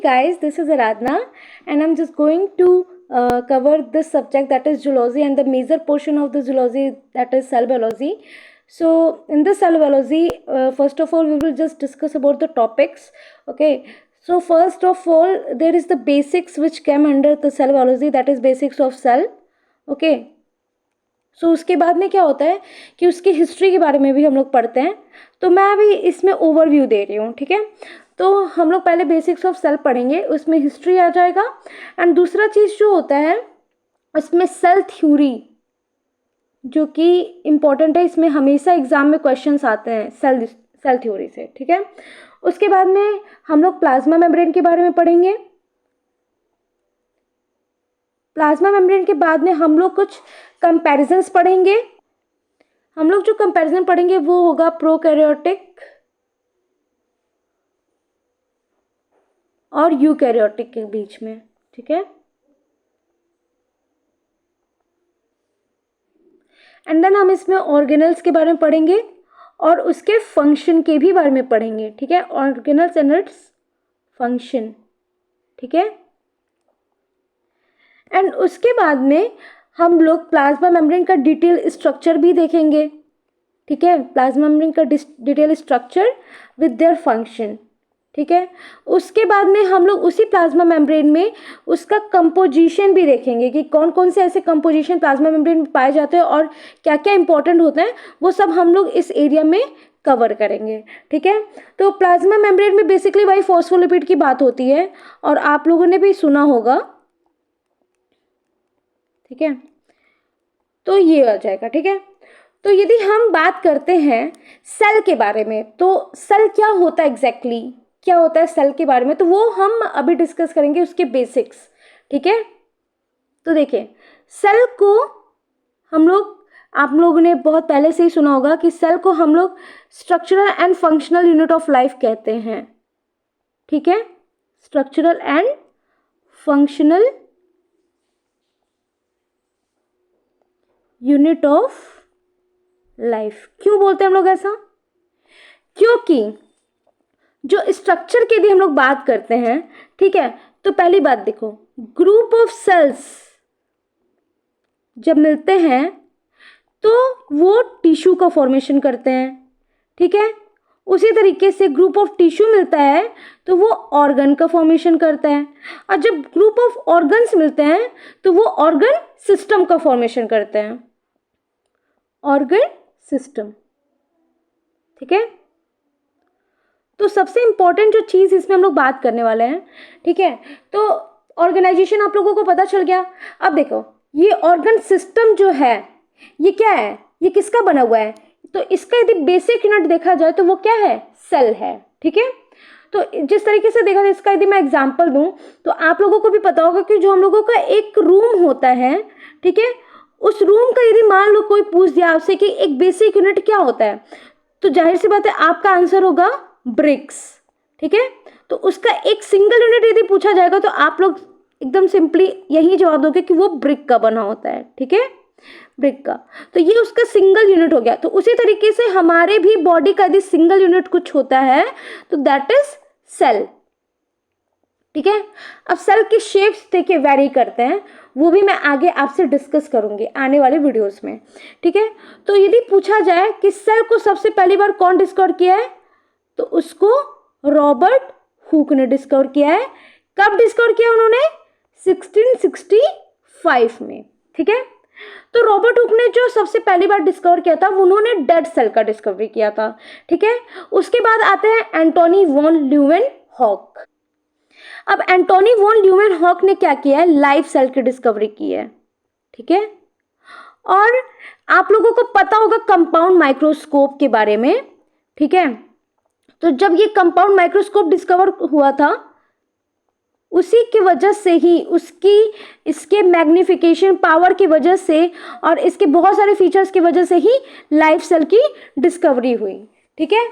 guys, this is Aradhana and I'm just going to cover this subject, that is zoology, and the major portion of the zoology, that is cell biology. So in this cell biology, first of all we will just discuss about the topics. Okay, so first of all there is the basics which came under the cell biology, that is basics of cell. Okay, सो उसके बाद में क्या होता है कि उसकी history के बारे में भी हम लोग पढ़ते हैं, तो मैं अभी इसमें ओवरव्यू दे रही हूँ. ठीक है, तो हम लोग पहले बेसिक्स ऑफ सेल पढ़ेंगे, उसमें हिस्ट्री आ जाएगा. एंड दूसरा चीज़ जो होता है उसमें सेल थ्योरी, जो कि इम्पोर्टेंट है, इसमें हमेशा एग्जाम में क्वेश्चंस आते हैं सेल थ्योरी से. ठीक है, उसके बाद में हम लोग प्लाज्मा मेम्ब्रेन के बारे में पढ़ेंगे. प्लाज्मा मेम्ब्रेन के बाद में हम लोग कुछ कंपैरिजंस पढ़ेंगे. हम लोग जो कंपैरिजन पढ़ेंगे वो होगा प्रोकैरियोटिक और यूकैरियोटिक के बीच में. ठीक है, एंड देन हम इसमें ऑर्गेनल्स के बारे में पढ़ेंगे और उसके फंक्शन के भी बारे में पढ़ेंगे. ठीक है, ऑर्गेनल्स एंड इट्स फंक्शन. ठीक है, एंड उसके बाद में हम लोग प्लाज्मा मेम्ब्रेन का डिटेल स्ट्रक्चर भी देखेंगे. ठीक है, प्लाज्मा मेम्ब्रेन का detail structure with their function. ठीक है, उसके बाद में हम लोग उसी प्लाज्मा मेम्ब्रेन में उसका कंपोजिशन भी देखेंगे कि कौन कौन से ऐसे कंपोजिशन प्लाज्मा मेम्ब्रेन में पाए जाते हैं और क्या क्या इंपॉर्टेंट होते हैं, वो सब हम लोग इस एरिया में कवर करेंगे. ठीक है, तो प्लाज्मा मेम्ब्रेन में बेसिकली वही फॉस्फोलिपिड की बात होती है और आप लोगों ने भी सुना होगा. ठीक है, तो ये आ जाएगा. ठीक है, तो यदि हम बात करते हैं सेल के बारे में, तो सेल क्या होता है एग्जैक्टली, क्या होता है सेल के बारे में, तो वो हम अभी डिस्कस करेंगे, उसके बेसिक्स. ठीक है, तो देखिए सेल को हम लोग, आप लोगों ने बहुत पहले से ही सुना होगा कि सेल को हम लोग structural and functional unit of life कहते हैं. ठीक है, structural and functional unit of life. क्यों बोलते हैं हम लोग ऐसा, क्योंकि जो स्ट्रक्चर की यदि हम लोग बात करते हैं, ठीक है, तो पहली बात देखो, ग्रुप ऑफ सेल्स जब मिलते हैं तो वो टिश्यू का फॉर्मेशन करते हैं. ठीक है, उसी तरीके से ग्रुप ऑफ टिश्यू मिलता है तो वो ऑर्गन का फॉर्मेशन करता है, और जब ग्रुप ऑफ ऑर्गन्स मिलते हैं तो वो ऑर्गन सिस्टम का फॉर्मेशन करते हैं, ऑर्गन सिस्टम. ठीक है, तो सबसे इंपॉर्टेंट जो चीज़ इसमें हम लोग बात करने वाले हैं, ठीक है, तो ऑर्गेनाइजेशन आप लोगों को पता चल गया. अब देखो ये ऑर्गन सिस्टम जो है ये क्या है, ये किसका बना हुआ है, तो इसका यदि बेसिक यूनिट देखा जाए तो वो क्या है, सेल है. ठीक है, तो जिस तरीके से देखा जाए, इसका यदि मैं एग्जांपल दूं तो आप लोगों को भी पता होगा कि जो हम लोगों का एक रूम होता है, ठीक है, उस रूम का यदि मान लो कोई पूछ दिया आपसे कि एक बेसिक यूनिट क्या होता है, तो जाहिर सी बात है आपका आंसर होगा ब्रिक्स. ठीक है, तो उसका एक सिंगल यूनिट यदि पूछा जाएगा तो आप लोग एकदम सिंपली यही जवाब दोगे कि वो ब्रिक का बना होता है. ठीक है, ब्रिक का, तो ये उसका सिंगल यूनिट हो गया. तो उसी तरीके से हमारे भी बॉडी का यदि सिंगल यूनिट कुछ होता है तो दैट इज सेल. ठीक है, अब सेल के शेप्स देखिए वेरी करते हैं, वो भी मैं आगे आपसे डिस्कस करूंगी आने वाले वीडियोस में. ठीक है, तो यदि पूछा जाए कि सेल को सबसे पहली बार कौन डिस्कवर किया है, तो उसको रॉबर्ट हुक ने डिस्कवर किया है. कब डिस्कवर किया उन्होंने, 1665 में. ठीक है, तो रॉबर्ट हुक ने जो सबसे पहली बार डिस्कवर किया था उन्होंने डेड सेल का डिस्कवरी किया था. ठीक है, उसके बाद आते हैं एंटोनी वॉन ल्यूवेनहॉक. अब एंटोनी वॉन ल्यूवेनहॉक ने क्या किया है, लाइव सेल की डिस्कवरी की है. ठीक है, और आप लोगों को पता होगा कंपाउंड माइक्रोस्कोप के बारे में. ठीक है, तो जब ये कंपाउंड माइक्रोस्कोप डिस्कवर हुआ था उसी की वजह से ही, उसकी इसके मैग्निफिकेशन पावर की वजह से और इसके बहुत सारे फीचर्स की वजह से ही लाइव सेल की डिस्कवरी हुई. ठीक है,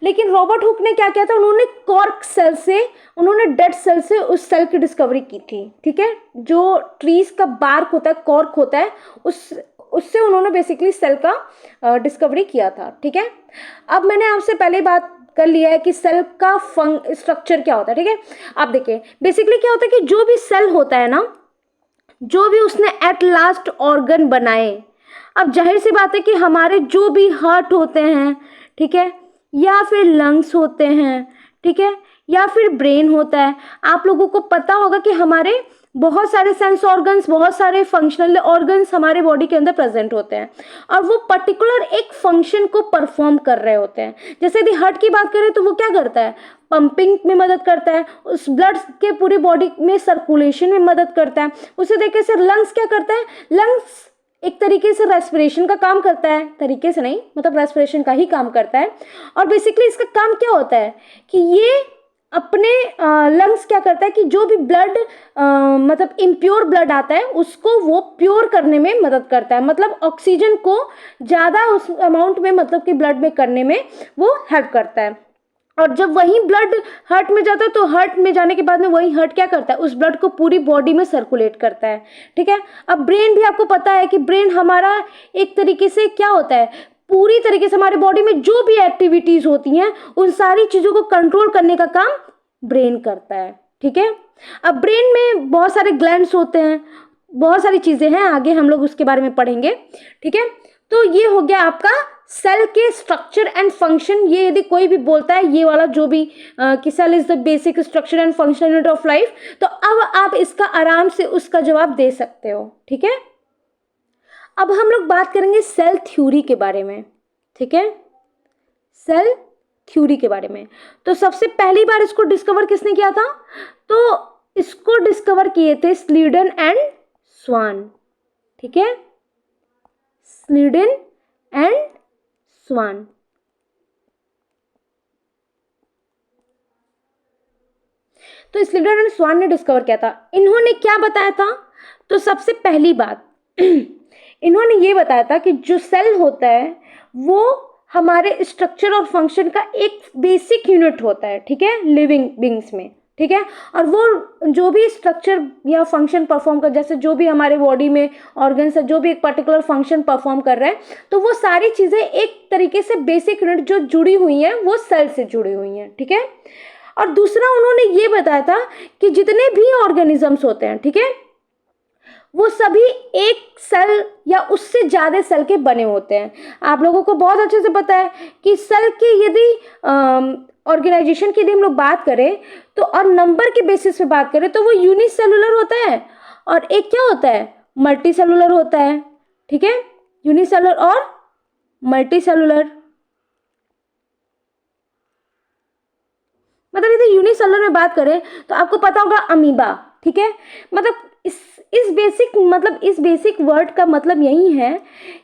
लेकिन रॉबर्ट हुक ने क्या किया था, उन्होंने कॉर्क सेल से, उन्होंने डेड सेल से उस सेल की डिस्कवरी की थी. ठीक है, जो ट्रीज का बार्क होता है, कॉर्क होता है, उससे उन्होंने बेसिकली सेल का डिस्कवरी किया था. ठीक है, अब मैंने आपसे पहले बात कर लिया है कि सेल का स्ट्रक्चर क्या होता है, ठीक है। आप देखिए बेसिकली क्या होता है कि जो भी सेल होता है ना, जो भी उसने एट लास्ट ऑर्गन बनाए, अब जाहिर सी बात है कि हमारे जो भी हार्ट होते हैं, ठीक है, या फिर लंग्स होते हैं, ठीक है, या फिर ब्रेन होता है, आप लोगों को पता होगा कि हमारे बहुत सारे सेंस ऑर्गन्स, बहुत सारे फंक्शनल ऑर्गन्स हमारे बॉडी के अंदर प्रेजेंट होते हैं और वो पर्टिकुलर एक फंक्शन को परफॉर्म कर रहे होते हैं। जैसे यदि हार्ट की बात करें तो वो क्या करता है, पंपिंग में मदद करता है, उस ब्लड के पूरी बॉडी में सर्कुलेशन में मदद करता है। उसी तरीके से लंग्स क्या करता है, लंग्स एक तरीके से रेस्पिरेशन का काम करता है, तरीके से नहीं मतलब रेस्पिरेशन का ही काम करता है। और बेसिकली इसका काम क्या होता है कि ये अपने लंग्स क्या करता है कि जो भी ब्लड मतलब इम्प्योर ब्लड आता है उसको वो प्योर करने में मदद करता है, मतलब ऑक्सीजन को ज़्यादा उस अमाउंट में मतलब कि ब्लड में करने में वो हेल्प करता है। और जब वही ब्लड हार्ट में जाता है तो हार्ट में जाने के बाद में वही हार्ट क्या करता है, उस ब्लड को पूरी बॉडी में सर्कुलेट करता है, ठीक है। अब ब्रेन भी आपको पता है कि ब्रेन हमारा एक तरीके से क्या होता है, पूरी तरीके से हमारे बॉडी में जो भी एक्टिविटीज होती हैं उन सारी चीज़ों को कंट्रोल करने का काम ब्रेन करता है, ठीक है। अब ब्रेन में बहुत सारे ग्लैंड्स होते हैं, बहुत सारी चीज़ें हैं, आगे हम लोग उसके बारे में पढ़ेंगे, ठीक है। तो ये हो गया आपका सेल के स्ट्रक्चर एंड फंक्शन। ये यदि कोई भी बोलता है ये वाला जो भी कि cell is the basic structure and function unit of life, तो अब आप इसका आराम से उसका जवाब दे सकते हो, ठीक है। अब हम लोग बात करेंगे सेल थ्योरी के बारे में, ठीक है, सेल थ्योरी के बारे में। तो सबसे पहली बार इसको डिस्कवर किसने किया था, तो इसको डिस्कवर किए थे स्लीडन एंड स्वान, ठीक है, स्लीडन एंड स्वान। तो स्लीडन एंड स्वान ने डिस्कवर किया था। इन्होंने क्या बताया था, तो सबसे पहली बात इन्होंने ये बताया था कि जो सेल होता है वो हमारे स्ट्रक्चर और फंक्शन का एक बेसिक यूनिट होता है, ठीक है, लिविंग बींग्स में, ठीक है। और वो जो भी स्ट्रक्चर या फंक्शन परफॉर्म कर, जैसे जो भी हमारे बॉडी में ऑर्गन्स है जो भी एक पर्टिकुलर फंक्शन परफॉर्म कर रहे हैं, तो वो सारी चीज़ें एक तरीके से बेसिक यूनिट जो जुड़ी हुई हैं वो सेल से जुड़ी हुई हैं, ठीक है। और दूसरा उन्होंने ये बताया था कि जितने भी ऑर्गेनिजम्स होते हैं, ठीक है, वो सभी एक सेल या उससे ज़्यादा सेल के बने होते हैं। आप लोगों को बहुत अच्छे से पता है कि सेल की यदि ऑर्गेनाइजेशन की यदि हम लोग बात करें तो और नंबर के बेसिस पे बात करें तो वो यूनिसेलुलर होता है और एक क्या होता है, मल्टी सेलुलर होता है, ठीक है, यूनिसेलुलर और मल्टी सेलुलर। मतलब यदि यूनिसेलुलर में बात करें तो आपको पता होगा अमीबा, ठीक है। मतलब इस बेसिक वर्ड का मतलब यही है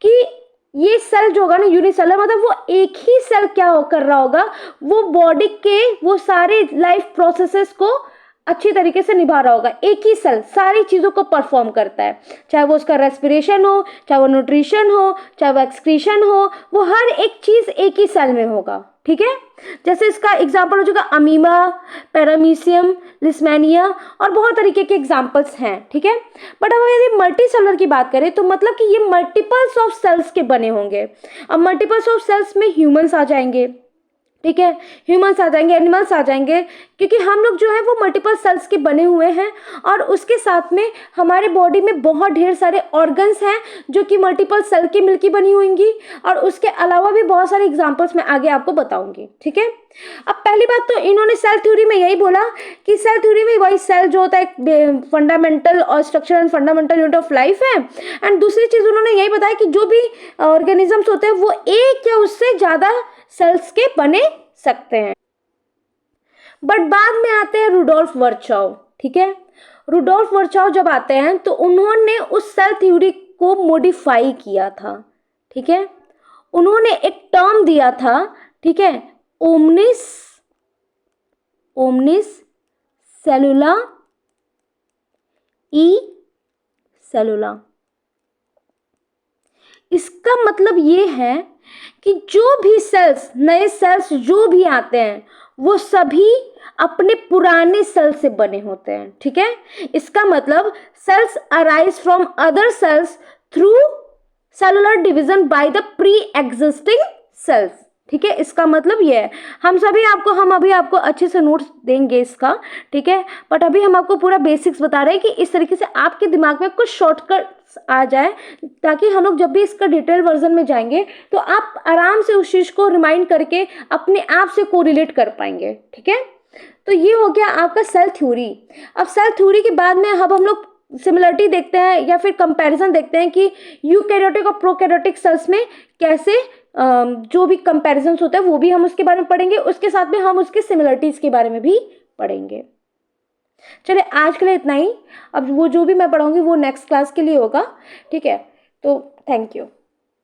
कि ये सेल जो होगा ना यूनिसेलुलर, मतलब वो एक ही सेल क्या कर रहा होगा, वो बॉडी के वो सारे लाइफ प्रोसेसेस को अच्छी तरीके से निभा रहा होगा। एक ही सेल सारी चीज़ों को परफॉर्म करता है, चाहे वो उसका रेस्पिरेशन हो, चाहे वो न्यूट्रिशन हो, चाहे वो एक्सक्रीशन हो, वो हर एक चीज़ एक ही सेल में होगा, ठीक है। जैसे इसका एग्जाम्पल हो जाएगा अमीबा, पैरामीशियम, लिस्मेनिया और बहुत तरीके के एग्जाम्पल्स हैं, ठीक है। बट अब यदि मल्टी सेलुलर की बात करें तो मतलब कि ये मल्टीपल्स ऑफ सेल्स के बने होंगे। अब मल्टीपल्स ऑफ सेल्स में ह्यूमंस आ जाएंगे, ठीक है, ह्यूमंस आ जाएंगे, एनिमल्स आ जाएंगे, क्योंकि हम लोग जो है वो मल्टीपल सेल्स के बने हुए हैं और उसके साथ में हमारे बॉडी में बहुत ढेर सारे ऑर्गन्स हैं जो कि मल्टीपल सेल की मिलकर बनी होंगी और उसके अलावा भी बहुत सारे एग्जांपल्स मैं आगे आपको बताऊंगी, ठीक है। अब पहली बात तो इन्होंने सेल थ्योरी में यही बोला कि सेल थ्योरी में वही सेल जो होता है फंडामेंटल और structure and fundamental unit of life है। एंड दूसरी चीज़ उन्होंने यही बताया कि जो भी ऑर्गेनिजम्स होते हैं वो एक या उससे ज़्यादा सेल्स के बने सकते हैं। बट बाद में आते हैं रुडोल्फ वर्चाउ, ठीक है। रुडोल्फ वर्चाउ जब आते हैं तो उन्होंने उस सेल थ्योरी को मॉडिफाई किया था, ठीक है। उन्होंने एक टर्म दिया था, ठीक है, ओमनिस सेलुला ई सेलुला। इसका मतलब ये है कि जो भी सेल्स, नए सेल्स जो भी आते हैं वो सभी अपने पुराने सेल से बने होते हैं, ठीक है। इसका मतलब cells arise from other cells through cellular division by the pre existing cells, ठीक है, इसका मतलब ये है। हम अभी आपको अच्छे से नोट्स देंगे इसका, ठीक है, बट अभी हम आपको पूरा बेसिक्स बता रहे हैं कि इस तरीके से आपके दिमाग में कुछ शॉर्टकट्स आ जाए, ताकि हम लोग जब भी इसका डिटेल वर्जन में जाएंगे तो आप आराम से उस चीज़ को रिमाइंड करके अपने आप से कोरिलेट कर पाएंगे। ठीक है, तो ये हो गया आपका सेल थ्योरी। अब सेल थ्योरी के बाद में अब हम लोग सिमिलरिटी देखते हैं या फिर कंपैरिजन देखते हैं कि यूकैरियोटिक और प्रोकैरियोटिक सेल्स में कैसे जो भी कंपैरिजन होता है वो भी हम उसके बारे में पढ़ेंगे, उसके साथ में हम उसके सिमिलरिटीज के बारे में भी पढ़ेंगे। चलिए आज के लिए इतना ही। अब वो जो भी मैं पढ़ाऊंगी वो नेक्स्ट क्लास के लिए होगा। ठीक है, तो थैंक यू।